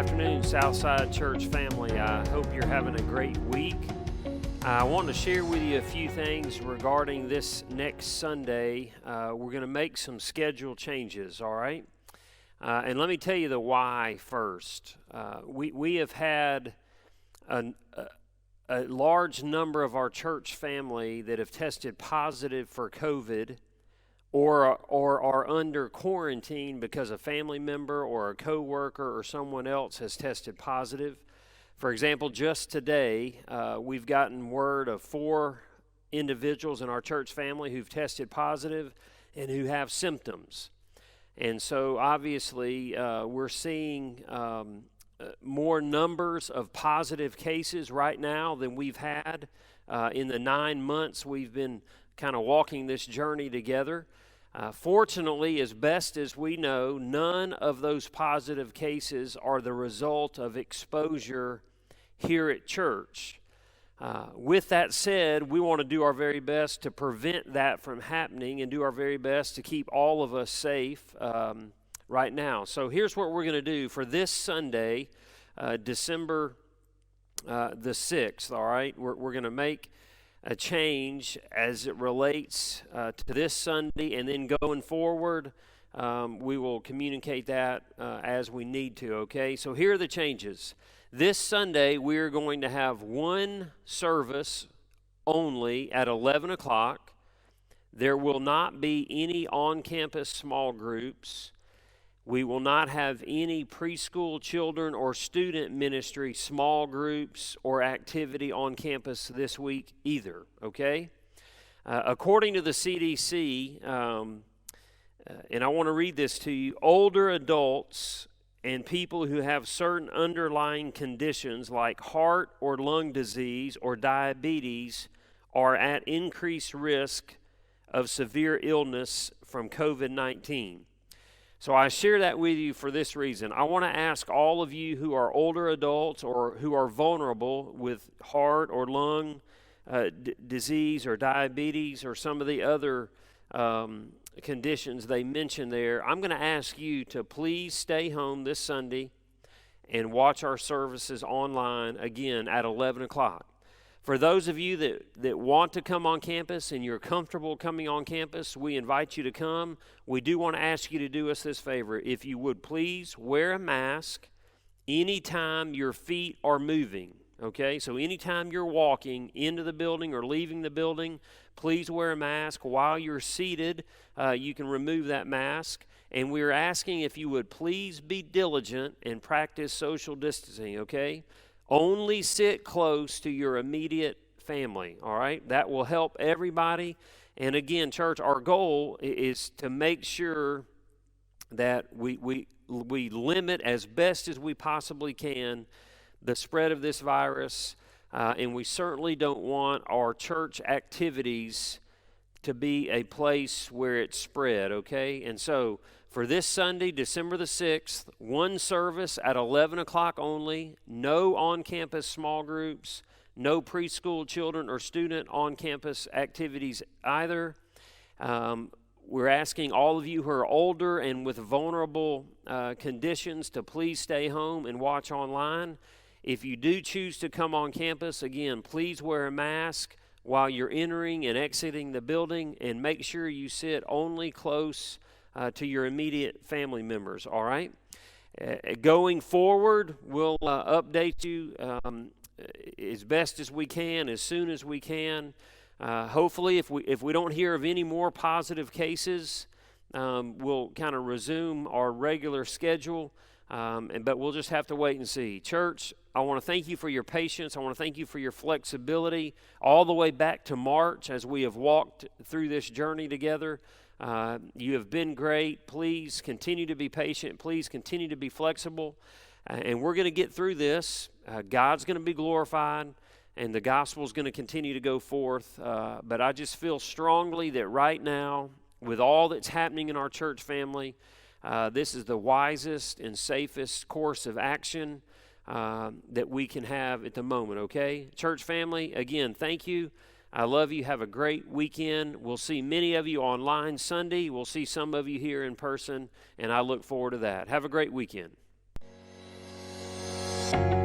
afternoon, Southside Church family. I hope you're having a great week. I want to share with you a few things regarding this next Sunday. We're going to make some schedule changes, all right? And let me tell you the why first. We have had a large number of our church family that have tested positive for COVID or are under quarantine because a family member or a coworker or someone else has tested positive. For example, just today, we've gotten word of 4 individuals in our church family who've tested positive and who have symptoms. And so obviously, we're seeing more numbers of positive cases right now than we've had in the 9 months we've been kind of walking this journey together. Fortunately, as best as we know, none of those positive cases are the result of exposure here at church. With that said, we want to do our very best to prevent that from happening and do our very best to keep all of us safe right now. So here's what we're going to do for this Sunday, December the 6th, all right? We're going to make a change as it relates to this Sunday, and then going forward, we will communicate that as we need to, okay? So here are the changes. This Sunday, we're going to have one service only at 11 o'clock. There will not be any on-campus small groups. We will not have any preschool children or student ministry small groups or activity on campus this week either, okay? According to the CDC, and I want to read this to you, older adults and people who have certain underlying conditions like heart or lung disease or diabetes are at increased risk of severe illness from COVID-19. So I share that with you for this reason. I want to ask all of you who are older adults or who are vulnerable with heart or lung disease or diabetes or some of the other conditions they mentioned there, I'm going to ask you to please stay home this Sunday and watch our services online again at 11 o'clock. For those of you that want to come on campus and you're comfortable coming on campus, we invite you to come. We do want to ask you to do us this favor. If you would please wear a mask anytime your feet are moving, okay? So anytime you're walking into the building or leaving the building, please wear a mask. While you're seated, you can remove that mask. And we're asking if you would please be diligent and practice social distancing, okay? Only sit close to your immediate family, all right? That will help everybody. And again, church, our goal is to make sure that we limit as best as we possibly can the spread of this virus. And we certainly don't want our church activities to be a place where it's spread, okay? And so for this Sunday, December the 6th, one service at 11 o'clock only, no on-campus small groups, no preschool children or student on-campus activities either. We're asking all of you who are older and with vulnerable conditions to please stay home and watch online. If you do choose to come on campus, again, please wear a mask while you're entering and exiting the building, and make sure you sit only close to your immediate family members, all right? Going forward, we'll update you as best as we can, as soon as we can. Hopefully, if we don't hear of any more positive cases, we'll kind of resume our regular schedule, but we'll just have to wait and see. Church, I want to thank you for your patience. I want to thank you for your flexibility all the way back to March as we have walked through this journey together. You have been great. Please continue to be patient. Please continue to be flexible. And we're going to get through this. God's going to be glorified, and the gospel is going to continue to go forth. But I just feel strongly that right now, with all that's happening in our church family, this is the wisest and safest course of action that we can have at the moment, okay? Church family, again, thank you. I love you. Have a great weekend. We'll see many of you online Sunday. We'll see some of you here in person, and I look forward to that. Have a great weekend. bless.